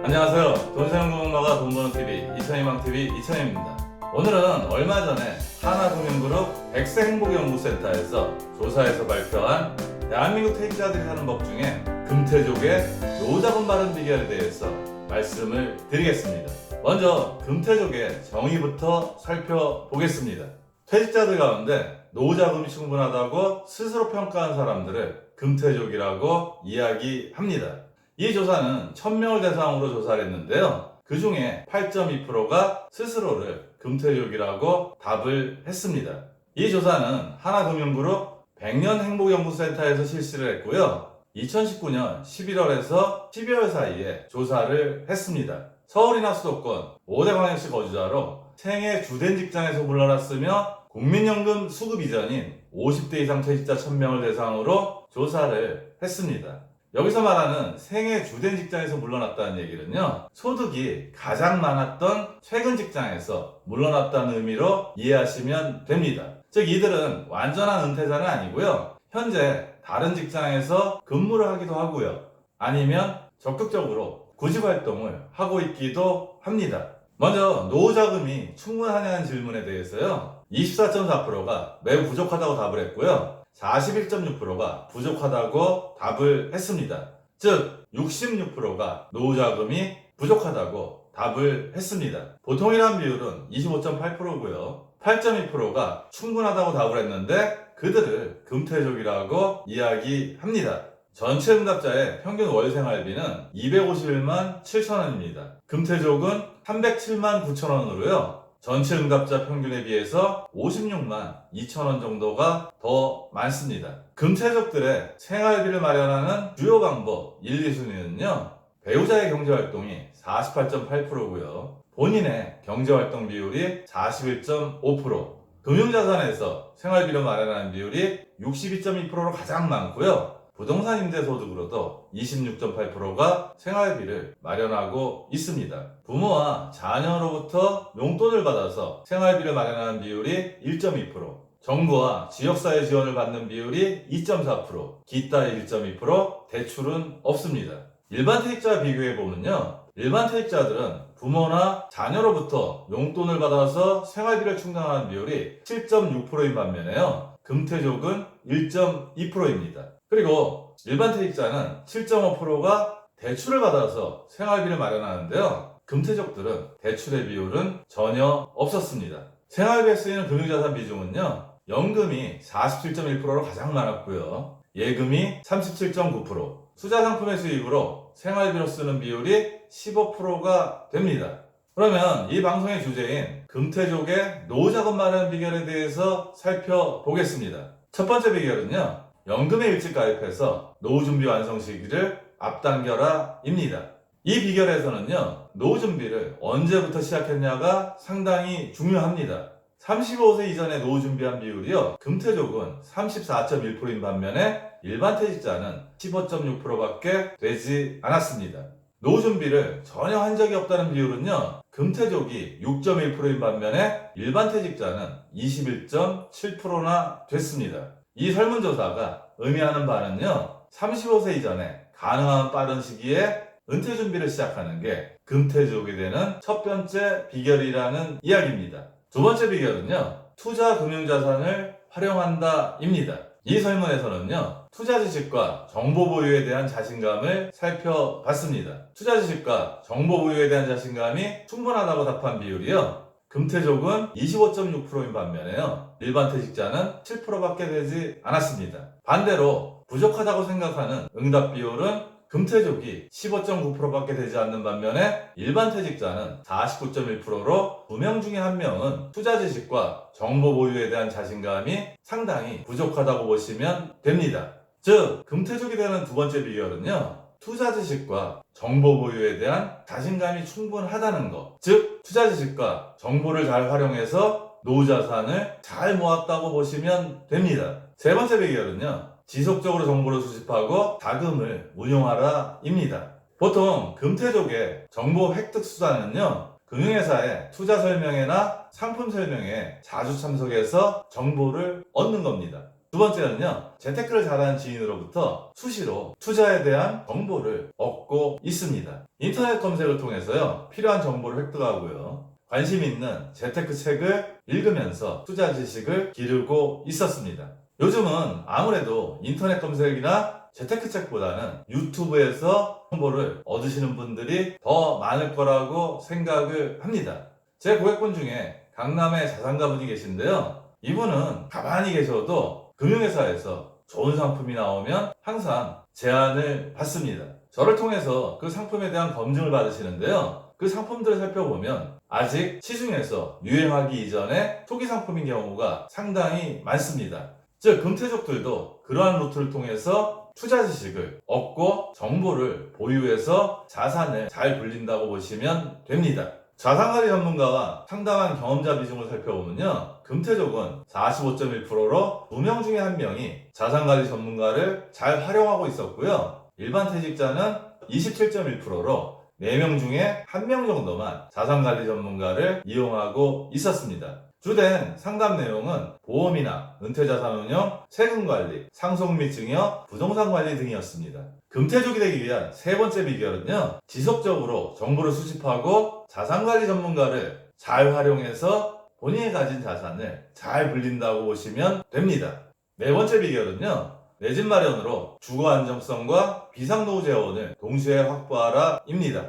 안녕하세요. 돈 세는 공부가 돈 버는 TV 이천희망TV 이천희입니다. 오늘은 얼마 전에 하나금융그룹 백세행복연구센터에서 조사에서 발표한 대한민국 퇴직자들이 사는 법 중에 금태족의 노후자금 마련 비결에 대해서 말씀을 드리겠습니다. 먼저 금태족의 정의부터 살펴보겠습니다. 퇴직자들 가운데 노후자금이 충분하다고 스스로 평가한 사람들을 금태족이라고 이야기합니다. 이 조사는 1000명을 대상으로 조사를 했는데요. 그 중에 8.2%가 스스로를 금태족이라고 답을 했습니다. 이 조사는 하나금융그룹 백년행복연구센터에서 실시를 했고요. 2019년 11월에서 12월 사이에 조사를 했습니다. 서울이나 수도권 5대 광역시 거주자로 생애 주된 직장에서 물러났으며 국민연금 수급 이전인 50대 이상 퇴직자 1000명을 대상으로 조사를 했습니다. 여기서 말하는 생애 주된 직장에서 물러났다는 얘기는요, 소득이 가장 많았던 최근 직장에서 물러났다는 의미로 이해하시면 됩니다. 즉 이들은 완전한 은퇴자는 아니고요, 현재 다른 직장에서 근무를 하기도 하고요, 아니면 적극적으로 구직활동을 하고 있기도 합니다. 먼저 노후자금이 충분하냐는 질문에 대해서요, 24.4%가 매우 부족하다고 답을 했고요, 41.6%가 부족하다고 답을 했습니다. 즉 66%가 노후자금이 부족하다고 답을 했습니다. 보통이란 비율은 25.8%고요. 8.2%가 충분하다고 답을 했는데 그들을 금태족이라고 이야기합니다. 전체 응답자의 평균 월 생활비는 251만 7천원입니다. 금태족은 307만 9천원으로요. 전체 응답자 평균에 비해서 56만 2천원 정도가 더 많습니다. 금태족들의 생활비를 마련하는 주요 방법 1, 2순위는요. 배우자의 경제활동이 48.8%고요. 본인의 경제활동 비율이 41.5%, 금융자산에서 생활비를 마련하는 비율이 62.2%로 가장 많고요. 부동산 임대소득으로도 26.8%가 생활비를 마련하고 있습니다. 부모와 자녀로부터 용돈을 받아서 생활비를 마련하는 비율이 1.2%, 정부와 지역사회 지원을 받는 비율이 2.4%, 기타의 1.2%, 대출은 없습니다. 일반 퇴직자와 비교해보면요, 일반 퇴직자들은 부모나 자녀로부터 용돈을 받아서 생활비를 충당하는 비율이 7.6%인 반면에요, 금태족은 1.2%입니다. 그리고 일반 퇴직자는 7.5%가 대출을 받아서 생활비를 마련하는데요. 금태족들은 대출의 비율은 전혀 없었습니다. 생활비에 쓰이는 금융자산 비중은요. 연금이 47.1%로 가장 많았고요. 예금이 37.9%, 투자상품의 수익으로 생활비로 쓰는 비율이 15%가 됩니다. 그러면 이 방송의 주제인 금태족의 노후자금 마련 비결에 대해서 살펴보겠습니다. 첫 번째 비결은요, 연금에 일찍 가입해서 노후준비 완성 시기를 앞당겨라 입니다. 이 비결에서는요, 노후준비를 언제부터 시작했냐가 상당히 중요합니다. 35세 이전에 노후준비한 비율이요, 금태족은 34.1%인 반면에 일반 퇴직자는 15.6%밖에 되지 않았습니다. 노후준비를 전혀 한 적이 없다는 비율은요, 금태족이 6.1%인 반면에 일반 퇴직자는 21.7%나 됐습니다. 이 설문조사가 의미하는 바는요, 35세 이전에 가능한 빠른 시기에 은퇴 준비를 시작하는 게 금태족이 되는 첫 번째 비결이라는 이야기입니다. 두 번째 비결은요, 투자 금융자산을 활용한다 입니다. 이 설문에서는요, 투자 지식과 정보 보유에 대한 자신감을 살펴봤습니다. 투자 지식과 정보 보유에 대한 자신감이 충분하다고 답한 비율이요, 금태족은 25.6%인 반면에요, 일반 퇴직자는 7%밖에 되지 않았습니다. 반대로 부족하다고 생각하는 응답 비율은 금태족이 15.9%밖에 되지 않는 반면에 일반 퇴직자는 49.1%로 2명 중에 1명은 투자 지식과 정보 보유에 대한 자신감이 상당히 부족하다고 보시면 됩니다. 즉, 금태족이 되는 두 번째 비결은요, 투자 지식과 정보 보유에 대한 자신감이 충분하다는 것, 즉 투자 지식과 정보를 잘 활용해서 노후자산을 잘 모았다고 보시면 됩니다. 세 번째 비결은요, 지속적으로 정보를 수집하고 자금을 운용하라 입니다. 보통 금태족의 정보 획득 수단은요, 금융회사의 투자 설명회나 상품 설명회에 자주 참석해서 정보를 얻는 겁니다. 두 번째는요, 재테크를 잘하는 지인으로부터 수시로 투자에 대한 정보를 얻고 있습니다. 인터넷 검색을 통해서요, 필요한 정보를 획득하고요, 관심 있는 재테크 책을 읽으면서 투자 지식을 기르고 있었습니다. 요즘은 아무래도 인터넷 검색이나 재테크 책보다는 유튜브에서 정보를 얻으시는 분들이 더 많을 거라고 생각을 합니다. 제 고객분 중에 강남에 자산가분이 계신데요. 이분은 가만히 계셔도 금융회사에서 좋은 상품이 나오면 항상 제안을 받습니다. 저를 통해서 그 상품에 대한 검증을 받으시는데요. 그 상품들을 살펴보면 아직 시중에서 유행하기 이전에 초기 상품인 경우가 상당히 많습니다. 즉, 금태족들도 그러한 루트를 통해서 투자 지식을 얻고 정보를 보유해서 자산을 잘 불린다고 보시면 됩니다. 자산관리 전문가와 상당한 경험자 비중을 살펴보면요, 금태족은 45.1%로 2명 중에 1명이 자산관리 전문가를 잘 활용하고 있었고요, 일반 퇴직자는 27.1%로 4명 중에 1명 정도만 자산관리 전문가를 이용하고 있었습니다. 주된 상담 내용은 보험이나 은퇴자산운용, 세금관리, 상속 및 증여, 부동산관리 등이었습니다. 금태족이 되기 위한 세 번째 비결은요, 지속적으로 정보를 수집하고 자산관리 전문가를 잘 활용해서 본인이 가진 자산을 잘 불린다고 보시면 됩니다. 네 번째 비결은요, 내 집 마련으로 주거 안정성과 비상노후 재원을 동시에 확보하라 입니다.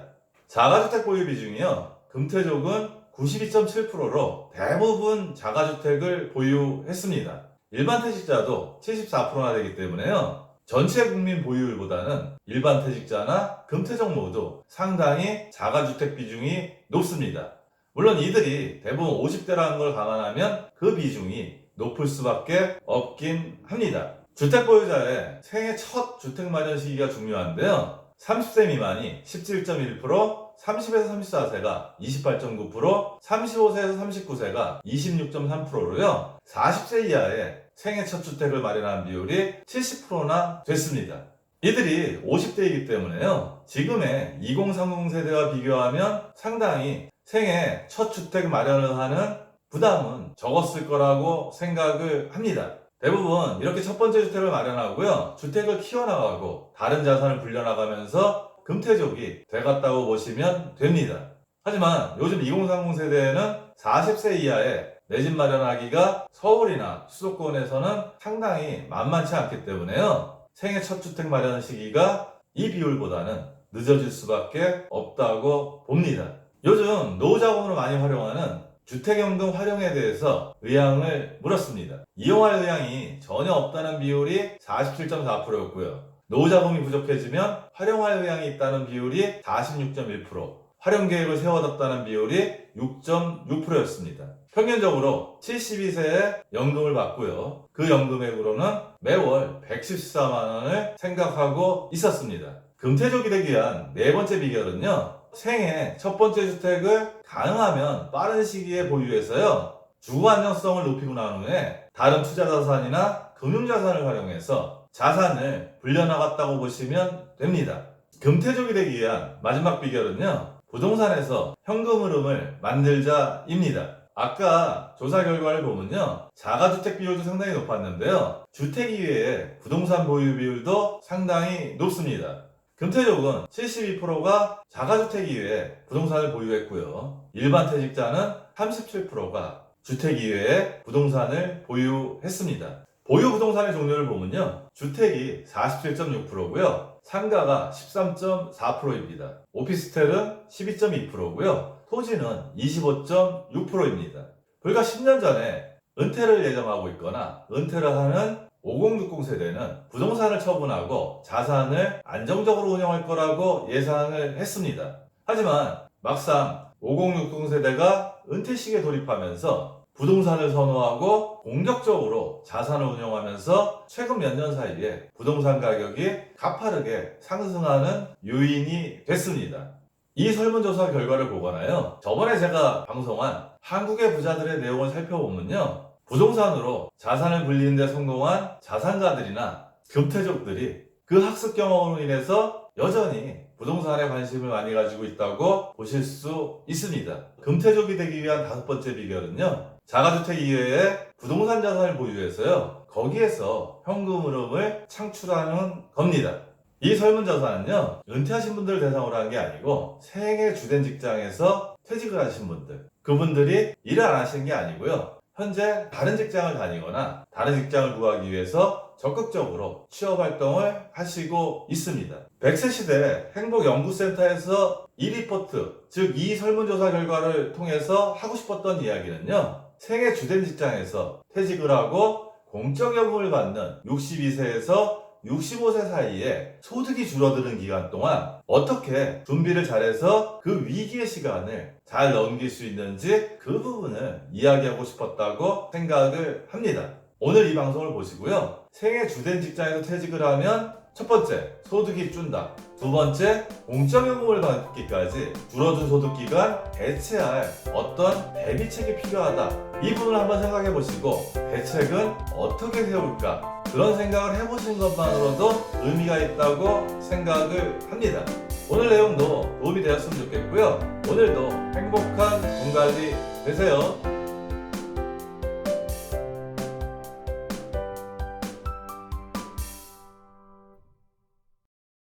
자가주택 보유 비중이요, 금태족은 92.7%로 대부분 자가주택을 보유했습니다. 일반 퇴직자도 74%나 되기 때문에요, 전체 국민 보유율보다는 일반 퇴직자나 금태족 모두 상당히 자가주택 비중이 높습니다. 물론 이들이 대부분 50대라는 걸 감안하면 그 비중이 높을 수밖에 없긴 합니다. 주택 보유자의 생애 첫 주택 마련 시기가 중요한데요, 30세 미만이 17.1%, 30에서 34세가 28.9%, 35세에서 39세가 26.3%로요, 40세 이하의 생애 첫 주택을 마련한 비율이 70%나 됐습니다. 이들이 50대이기 때문에요, 지금의 2030 세대와 비교하면 상당히 생애 첫 주택 마련을 하는 부담은 적었을 거라고 생각을 합니다. 대부분 이렇게 첫 번째 주택을 마련하고요, 주택을 키워나가고 다른 자산을 불려나가면서 금태족이 돼갔다고 보시면 됩니다. 하지만 요즘 2030 세대에는 40세 이하의 내 집 마련하기가 서울이나 수도권에서는 상당히 만만치 않기 때문에요, 생애 첫 주택 마련 시기가 이 비율보다는 늦어질 수밖에 없다고 봅니다. 요즘 노후자금으로 많이 활용하는 주택연금 활용에 대해서 의향을 물었습니다. 이용할 의향이 전혀 없다는 비율이 47.4%였고요. 노후자금이 부족해지면 활용할 의향이 있다는 비율이 46.1%, 활용 계획을 세워뒀다는 비율이 6.6%였습니다. 평균적으로 72세에 연금을 받고요, 그 연금액으로는 매월 114만 원을 생각하고 있었습니다. 금태족이 되기 위한 네 번째 비결은요, 생애 첫 번째 주택을 가능하면 빠른 시기에 보유해서요, 주거 안정성을 높이고 난 후에 다른 투자 자산이나 금융자산을 활용해서 자산을 불려나갔다고 보시면 됩니다. 금태족이 되기 위한 마지막 비결은요, 부동산에서 현금 흐름을 만들자입니다. 아까 조사 결과를 보면요, 자가주택 비율도 상당히 높았는데요, 주택 이외에 부동산 보유 비율도 상당히 높습니다. 금태족은 72%가 자가주택 이외에 부동산을 보유했고요, 일반 퇴직자는 37%가 주택 이외에 부동산을 보유했습니다. 보유 부동산의 종류를 보면요, 주택이 47.6%고요, 상가가 13.4%입니다. 오피스텔은 12.2%고요, 토지는 25.6%입니다. 불과 10년 전에 은퇴를 예정하고 있거나 은퇴를 하는 5060 세대는 부동산을 처분하고 자산을 안정적으로 운영할 거라고 예상을 했습니다. 하지만 막상 5060 세대가 은퇴 시기에 돌입하면서 부동산을 선호하고 공격적으로 자산을 운영하면서 최근 몇 년 사이에 부동산 가격이 가파르게 상승하는 요인이 됐습니다. 이 설문조사 결과를 보거나요, 저번에 제가 방송한 한국의 부자들의 내용을 살펴보면요, 부동산으로 자산을 불리는 데 성공한 자산가들이나 금태족들이 그 학습 경험으로 인해서 여전히 부동산에 관심을 많이 가지고 있다고 보실 수 있습니다. 금태족이 되기 위한 다섯 번째 비결은요, 자가주택 이외에 부동산 자산을 보유해서요, 거기에서 현금 흐름을 창출하는 겁니다. 이 설문조사는요, 은퇴하신 분들을 대상으로 한 게 아니고 생애 주된 직장에서 퇴직을 하신 분들, 그분들이 일을 안 하시는 게 아니고요, 현재 다른 직장을 다니거나 다른 직장을 구하기 위해서 적극적으로 취업 활동을 하시고 있습니다. 100세 시대 행복연구센터에서 이 리포트, 즉 이 설문조사 결과를 통해서 하고 싶었던 이야기는요, 생애 주된 직장에서 퇴직을 하고 공적연금을 받는 62세에서 65세 사이에 소득이 줄어드는 기간 동안 어떻게 준비를 잘해서 그 위기의 시간을 잘 넘길 수 있는지 그 부분을 이야기하고 싶었다고 생각을 합니다. 오늘 이 방송을 보시고요, 생애 주된 직장에서 퇴직을 하면 첫 번째, 소득이 준다. 두 번째, 공적연금을 받기까지 줄어든 소득 기간 대체할 어떤 대비책이 필요하다. 이 부분을 한번 생각해 보시고 대책은 어떻게 세울까? 그런 생각을 해보신 것만으로도 의미가 있다고 생각을 합니다. 오늘 내용도 도움이 되었으면 좋겠고요. 오늘도 행복한 돈 관리 되세요.